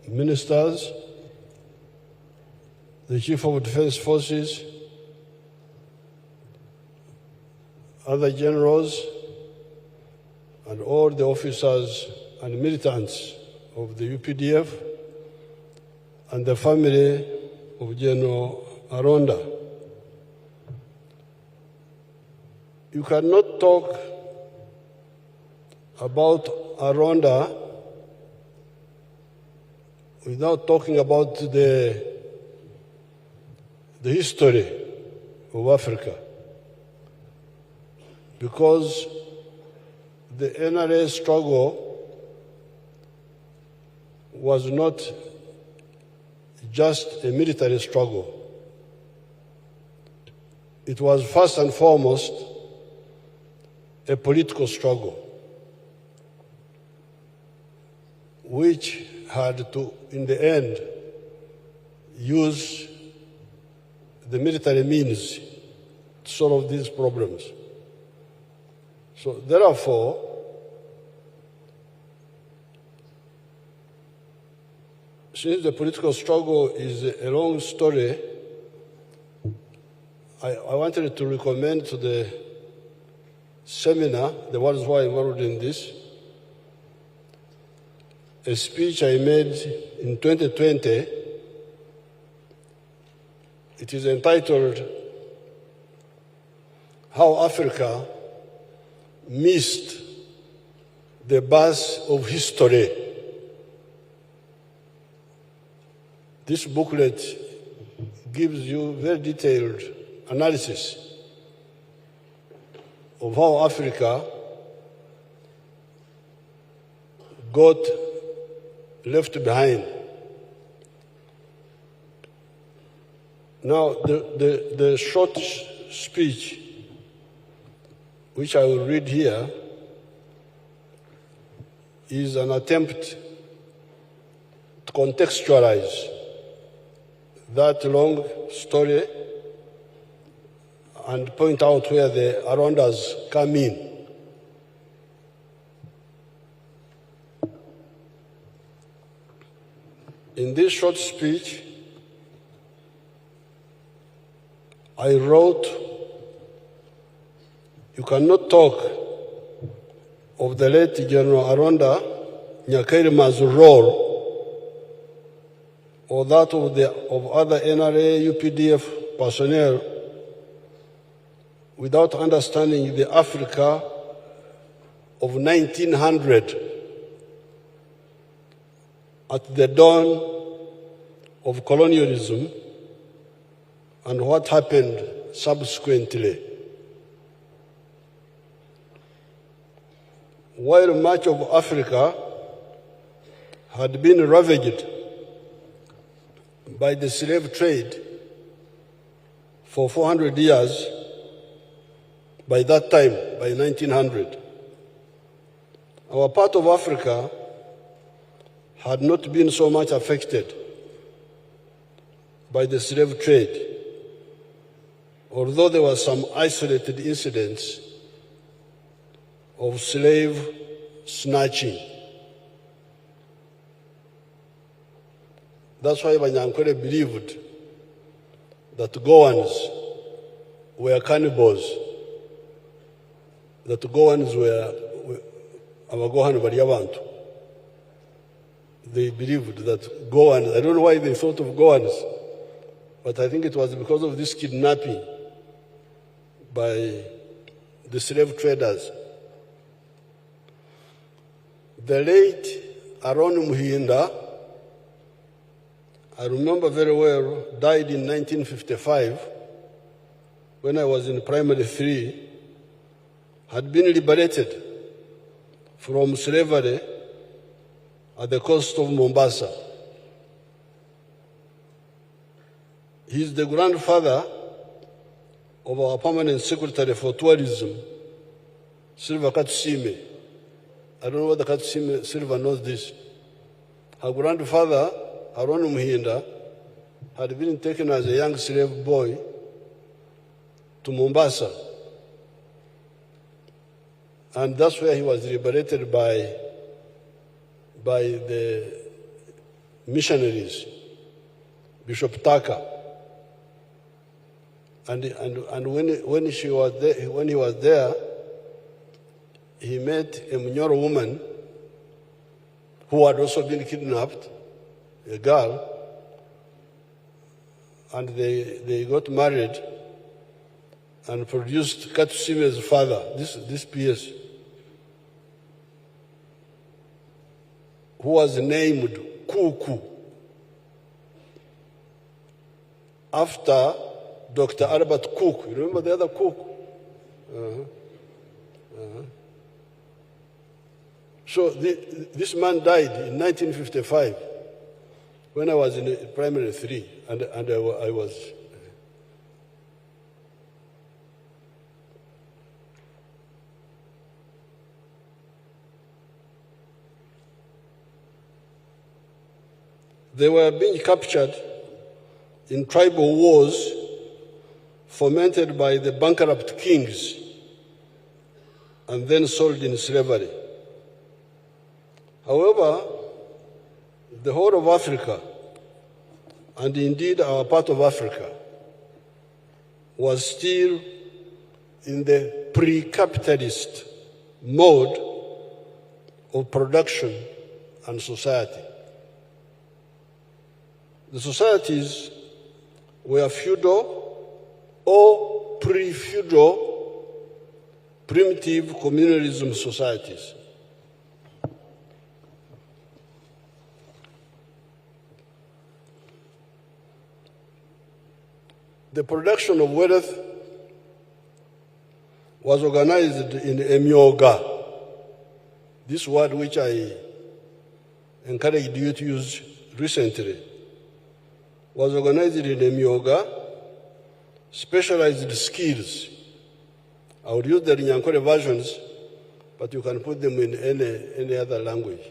ministers, the Chief of Defense Forces, other generals, and all the officers and militants of the Updf and the family of General Aronda. You cannot talk about Aronda without talking about the history of Africa, because the NRA struggle was not just a military struggle. It was first and foremost a political struggle, which had to, in the end, use the military means to solve these problems. So therefore, since the political struggle is a long story, I wanted to recommend to the seminar, the ones who are involved in this, a speech I made in 2020. It is entitled, How Africa Missed the Bus of History. This booklet gives you very detailed analysis of how Africa got left behind. Now, the short speech, which I will read here, is an attempt to contextualize that long story and point out where the Arondas come in. In this short speech, I wrote, you cannot talk of the late General Aronda, Nyakayirima's role, or that of other NRA, UPDF personnel without understanding the Africa of 1900 at the dawn of colonialism and what happened subsequently. While much of Africa had been ravaged by the slave trade for 400 years, by that time, by 1900, our part of Africa had not been so much affected by the slave trade, although there were some isolated incidents of slave snatching. That's why Banyankole believed that Goans were cannibals, that Goans were Abagohan Bariabantu. They believed that Goans, I don't know why they thought of Goans, but I think it was because of this kidnapping by the slave traders. The late Aron Muhinda, I remember very well, died in 1955 when I was in primary 3, had been liberated from slavery at the coast of Mombasa. He is the grandfather of our permanent secretary for tourism, Silva Katsime. I don't know whether Katsime Silva knows this. Her grandfather, Aron Muhinda, had been taken as a young slave boy to Mombasa. And that's where he was liberated by the missionaries, Bishop Taka. And when he was there, he met a Munyoro woman who had also been kidnapped, a girl, and they got married and produced Katusime's father, this PS, who was named Kuku after Dr. Albert Cook. You remember the other Cook? So this man died in 1955 when I was in primary 3, and I was. They were being captured in tribal wars fomented by the bankrupt kings and then sold in slavery. However, the whole of Africa, and indeed our part of Africa, was still in the pre-capitalist mode of production and society. The societies were feudal or pre-feudal primitive communalism societies. The production of wealth was organized in emyoga, this word which I encouraged you to use recently, was organized in emyoga, specialized skills. I would use the Nyankore versions, but you can put them in any other language,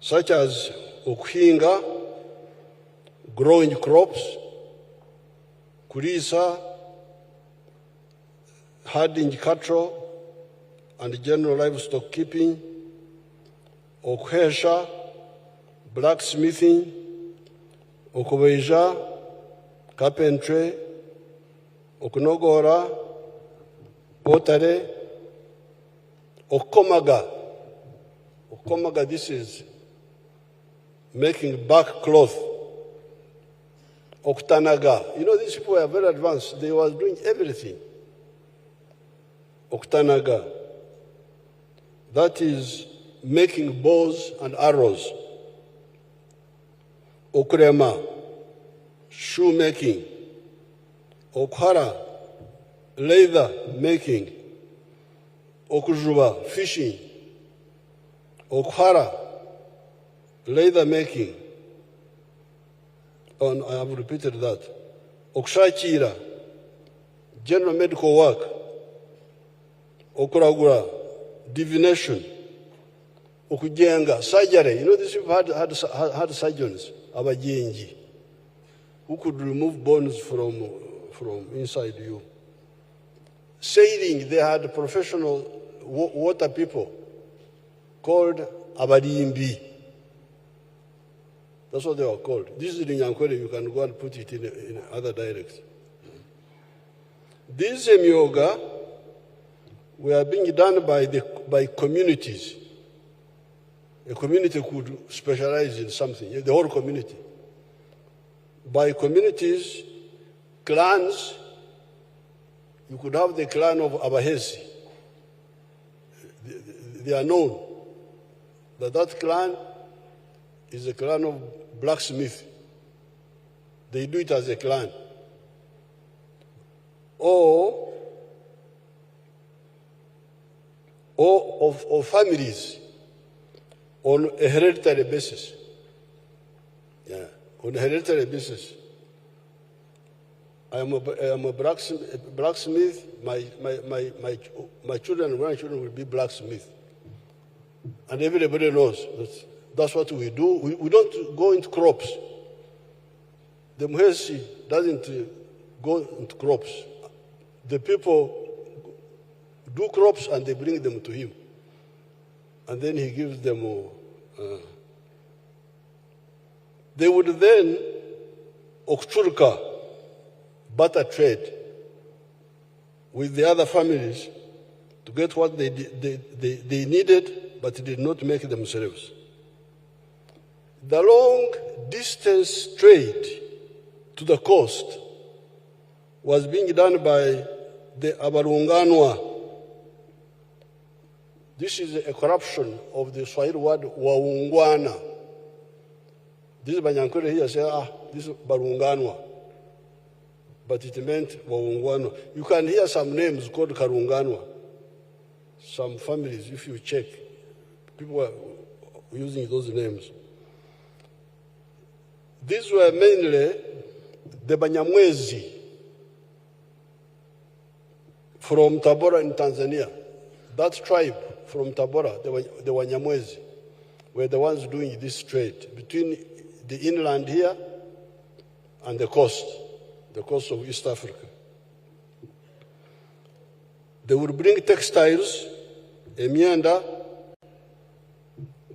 such as okuhinga, growing crops, kurisa, herding cattle, and general livestock keeping, okuhesha, blacksmithing, okubeja, carpentry, okunogora, pottery, okomaga. Okomaga, this is making back cloth. Oktanaga. You know, these people were very advanced. They were doing everything. Oktanaga. That is making bows and arrows. Okrema. Shoemaking. Okhara. Leather making. Okujuba. Fishing. Okhara. Leather making. Oh, I have repeated that. Okshachira, general medical work. Okuragura, divination. Okujenga, surgery. You know, these people had surgeons, abajenji, who could remove bones from inside you. Sailing, they had professional water people called abarimbi. That's what they were called. This is in Nyankore. You can go and put it in other dialects. These emyoga were being done by communities. A community could specialize in something, the whole community. By communities, clans, you could have the clan of Abahesi. They are known that clan is a clan of blacksmith. They do it as a clan. Or of families on a hereditary basis. Yeah, on a hereditary basis. I am a blacksmith. My children and grandchildren will be blacksmith. And everybody knows that's what we do. We don't go into crops. The Muhesi doesn't go into crops. The people do crops and they bring them to him. And then he gives them They would then okchurka, barter trade with the other families to get what they needed, but did not make themselves. The long distance trade to the coast was being done by the Abarunganwa. This is a corruption of the Swahili word waungwana. This Banyankore here say, this is Barunganwa. But it meant waungwana. You can hear some names called Karunganwa. Some families, if you check, people are using those names. These were mainly the Banyamwezi from Tabora in Tanzania. That tribe from Tabora, the Wanyamwezi, were the ones doing this trade between the inland here and the coast of East Africa. They would bring textiles, emyenda,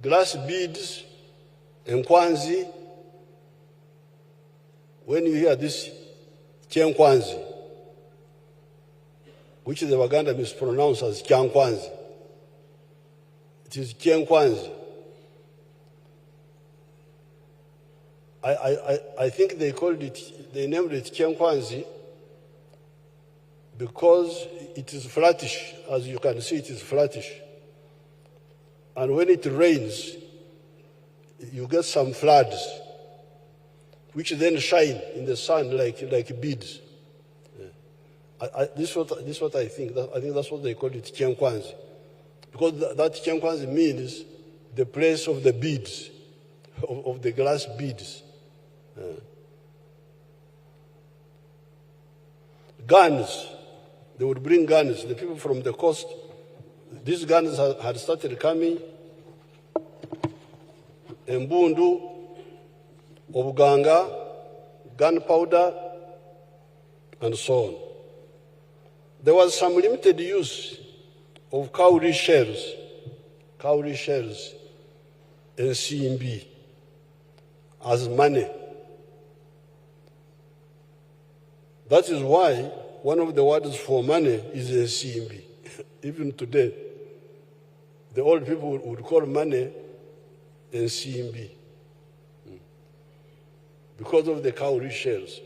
glass beads, enkwanzi. When you hear this kyenkwanzi, which the Waganda mispronounce as kyankwanzi, it is kyenkwanzi. I think they named it kyenkwanzi because it is flattish. As you can see, it is flattish. And when it rains, you get some floods, which then shine in the sun like beads. This is what I think. I think that's what they call it, kyenkwanzi. Because that kyenkwanzi means the place of the beads, of the glass beads. Guns, they would bring guns. The people from the coast, these guns had started coming. Embundu, Obuganga, gunpowder, and so on. There was some limited use of cowrie shells, and CMB as money. That is why one of the words for money is a CMB. Even today, the old people would call money a CMB because of the cowrie shells.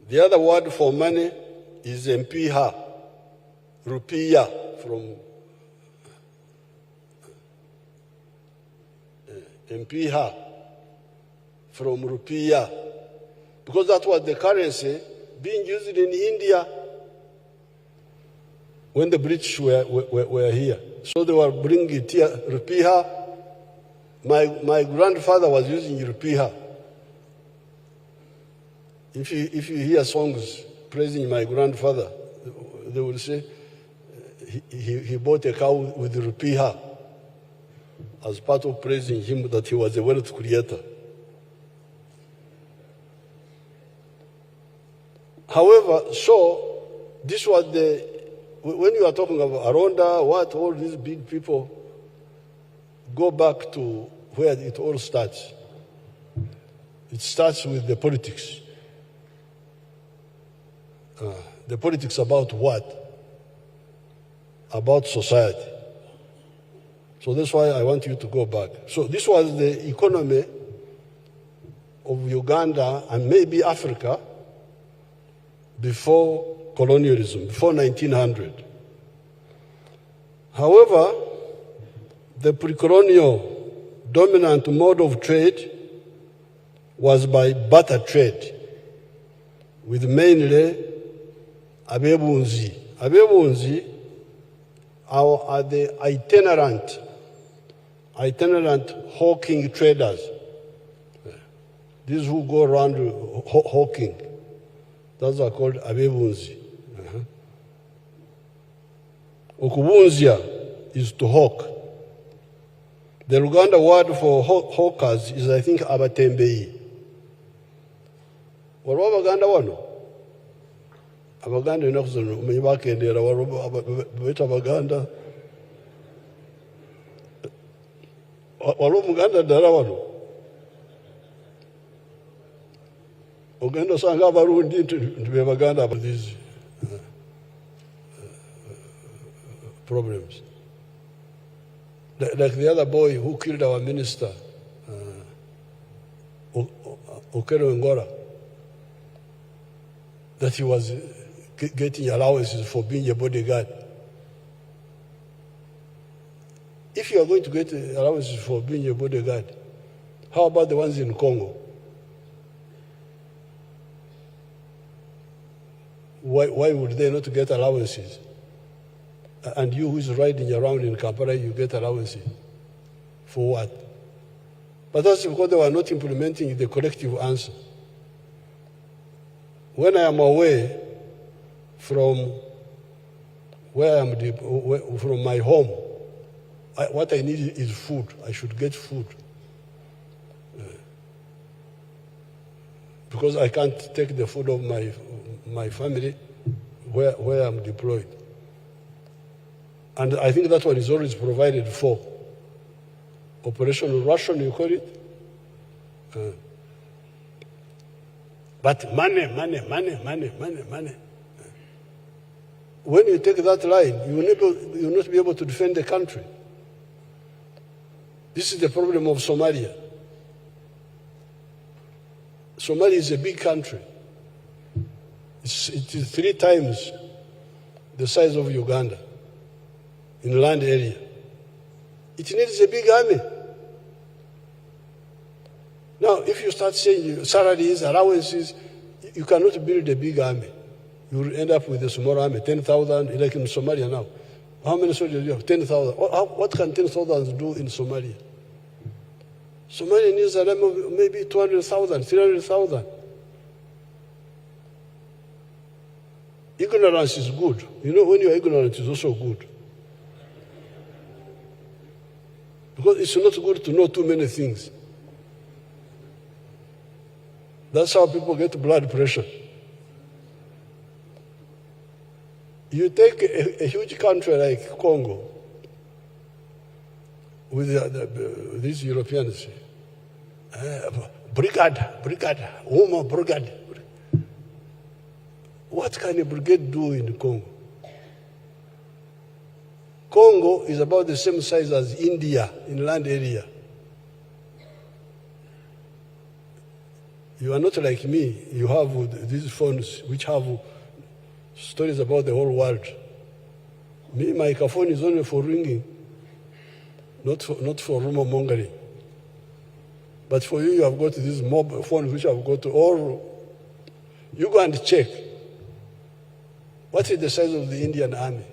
The other word for money is mpiha, rupiah from mpiha from rupiah, because that was the currency being used in India when the British were here. So they were bringing it here, rupiah. My grandfather was using rupiah. If you hear songs praising my grandfather, they will say he bought a cow with rupiah as part of praising him that he was a wealth creator. However, so this was when you are talking about Aronda, all these big people, go back to where it all starts. It starts with the politics. The politics about what? About society. So that's why I want you to go back. So this was the economy of Uganda and maybe Africa before colonialism, before 1900. However, the pre-colonial dominant mode of trade was by barter trade, with mainly abebunzi. Abebunzi are the itinerant hawking traders. These who go around hawking. Those are called abebunzi. Okubunzia is to hawk. The Luganda word for hawkers is, I think, abatembei. Waliwo Abaganda wano? Abaganda ennaku zino omanyi bakendera baita Abaganda. walo muganda dala wano ogenda sanga abarundi nti baganda about these problems. Like the other boy who killed our minister, Okero Ngora, that he was getting allowances for being a bodyguard. If you are going to get allowances for being a bodyguard, how about the ones in Congo? Why would they not get allowances? And you who is riding around in Kampala, you get allowances. For what? But that's because they were not implementing the collective answer. When I am away from where I am, from my home, what I need is food. I should get food. Because I can't take the food of my family where I'm deployed. And I think that one is always provided for. Operational ration, you call it. But money. When you take that line, you will not be able to defend the country. This is the problem of Somalia. Somalia is a big country. It is 3 times the size of Uganda in land area. It needs a big army. Now, if you start saying salaries, allowances, you cannot build a big army. You will end up with a small army, 10,000, like in Somalia now. How many soldiers do you have? 10,000. What can 10,000 do in Somalia? Somalia needs a army of maybe 200,000, 300,000. Ignorance is good. You know, when you are ignorant, it's also good. Because it's not good to know too many things. That's how people get blood pressure. You take a huge country like Congo with these Europeans, brigade, woman brigade. What can a brigade do in Congo? Congo is about the same size as India in land area. You are not like me. You have these phones which have stories about the whole world. Me, my phone is only for ringing, not for rumor mongering. But for you, you have got these mobile phones which have got all. You go and check. What is the size of the Indian army?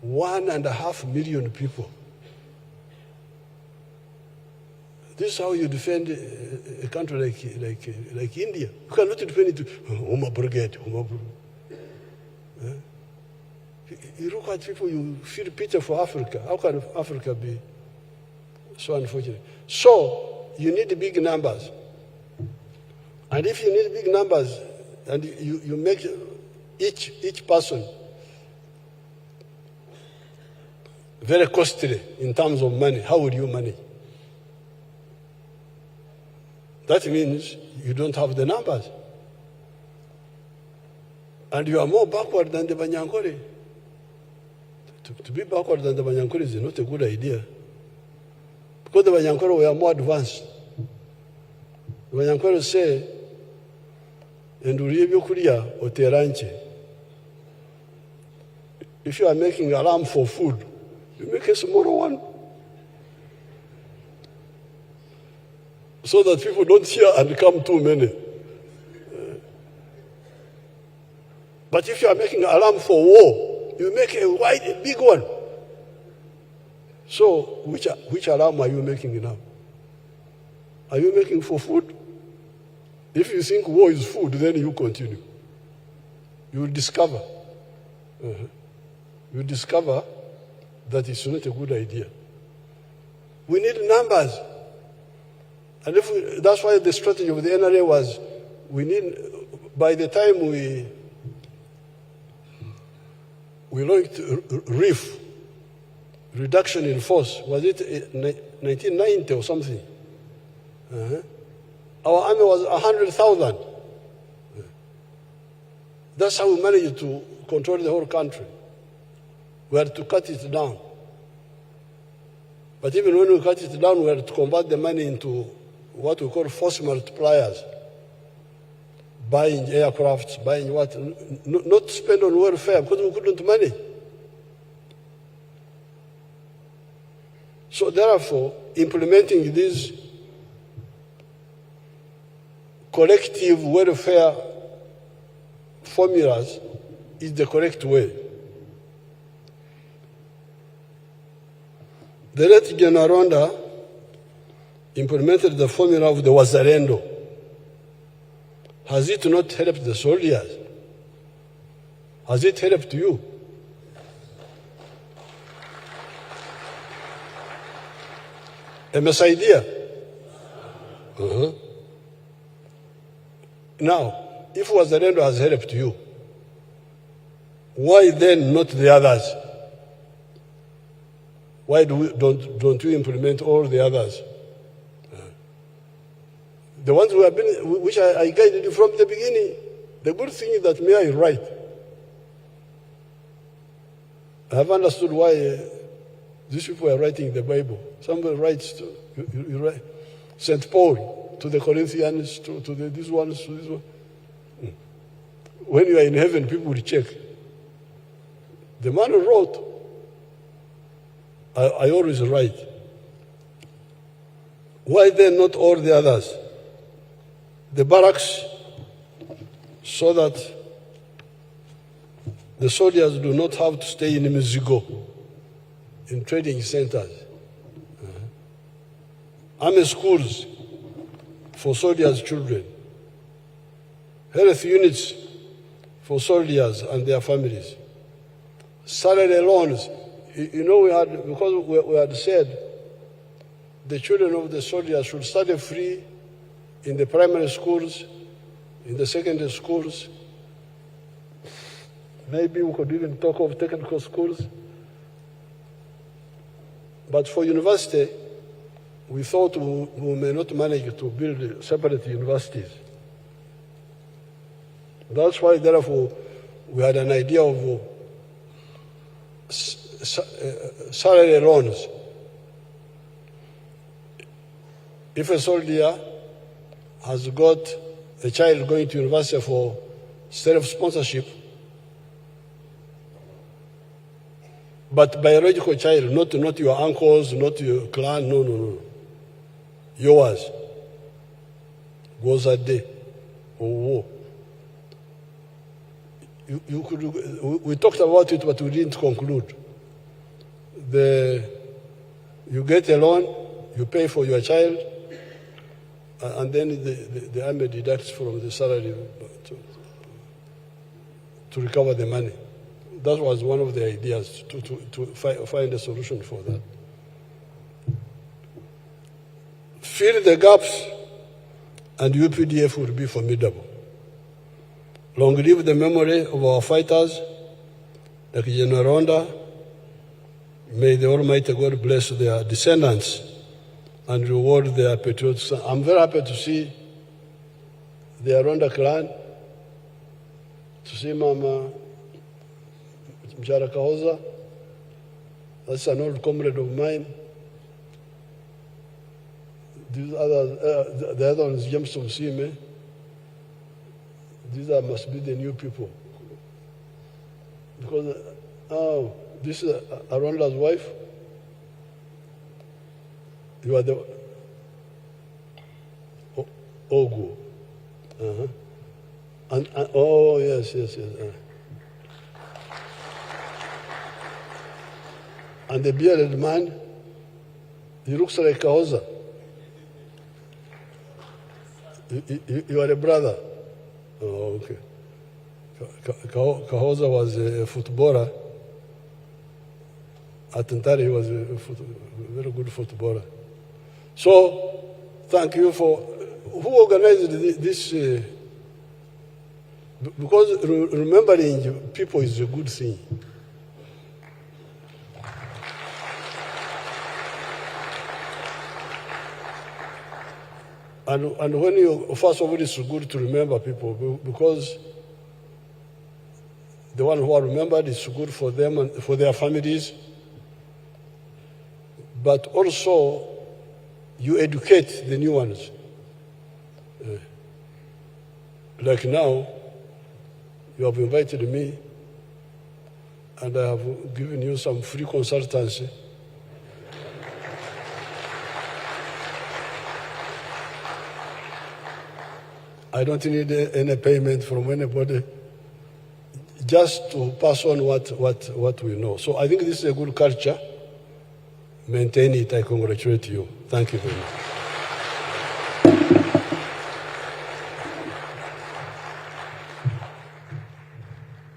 1.5 million people. This is how you defend a country like India. You cannot defend it to Uma Brigade. You look at people, you feel pity for Africa. How can Africa be so unfortunate? So you need big numbers. And if you need big numbers, and you make each person very costly in terms of money, how would you manage? That means you don't have the numbers. And you are more backward than the Banyankore. To be backward than the Banyankore is not a good idea. Because the Banyankore were more advanced. The Banyankore say, and if you are making alarm for food, you make a smaller one. So that people don't hear and come too many. But if you are making an alarm for war, you make a big one. So which alarm are you making now? Are you making for food? If you think war is food, then you continue. You will discover. You will discover that it's not a good idea. We need numbers. And that's why the strategy of the NRA was, we need, by the time we launched RIF, reduction in force. Was it 1990 or something? Our army was 100,000. That's how we managed to control the whole country. We had to cut it down. But even when we cut it down, we had to convert the money into what we call force multipliers. Buying aircrafts, buying what? Not spend on welfare because we couldn't manage. So therefore, implementing these collective welfare formulas is the correct way. The late General Aronda implemented the formula of the Wazalendo. Has it not helped the soldiers? Has it helped you? MS idea? Now, if Wazalendo has helped you, why then not the others? Why don't you implement all the others? The ones who have been, which I guided you from the beginning. The good thing is that Mia is right. I have understood why these people are writing the Bible. Somebody writes to you write St. Paul to the Corinthians, to these ones, to this one. When you are in heaven, people will check. The man who wrote, I always write. Why then not all the others? The barracks, so that the soldiers do not have to stay in Mizigo, in training centers. Army schools for soldiers' children. Health units for soldiers and their families. Salary loans. You know, because we had said the children of the soldiers should study free in the primary schools, in the secondary schools. Maybe we could even talk of technical schools. But for university, we thought we may not manage to build separate universities. That's why, therefore, we had an idea of salary loans. If a soldier has got a child going to university for self-sponsorship, but biological child, not your uncles, not your clan, no. Yours goes a day or war. We talked about it, but we didn't conclude. You get a loan, you pay for your child, and then the army deducts from the salary to recover the money. That was one of the ideas, to find a solution for that. Fill the gaps, and UPDF will be formidable. Long live the memory of our fighters, like General Aronda. May the Almighty God bless their descendants and reward their patriotism. I'm very happy to see the Aronda clan, to see Mama Nyakayirima. That's an old comrade of mine. These others, the other one is James Msime. These must be the new people. Because, this is Aronda's wife. You are the Ogu. And oh, yes. And the bearded man, he looks like Kahoza. You are a brother. Oh, okay. Kahoza was a footballer. At Ntari, he was a very good footballer. So, thank you for... Who organized this? Because remembering people is a good thing. And when you, first of all, it's good to remember people because the one who are remembered is good for them and for their families. But also, you educate the new ones. Like now, you have invited me, and I have given you some free consultancy. I don't need any payment from anybody, just to pass on what we know. So I think this is a good culture. Maintain it. I congratulate you. Thank you very much.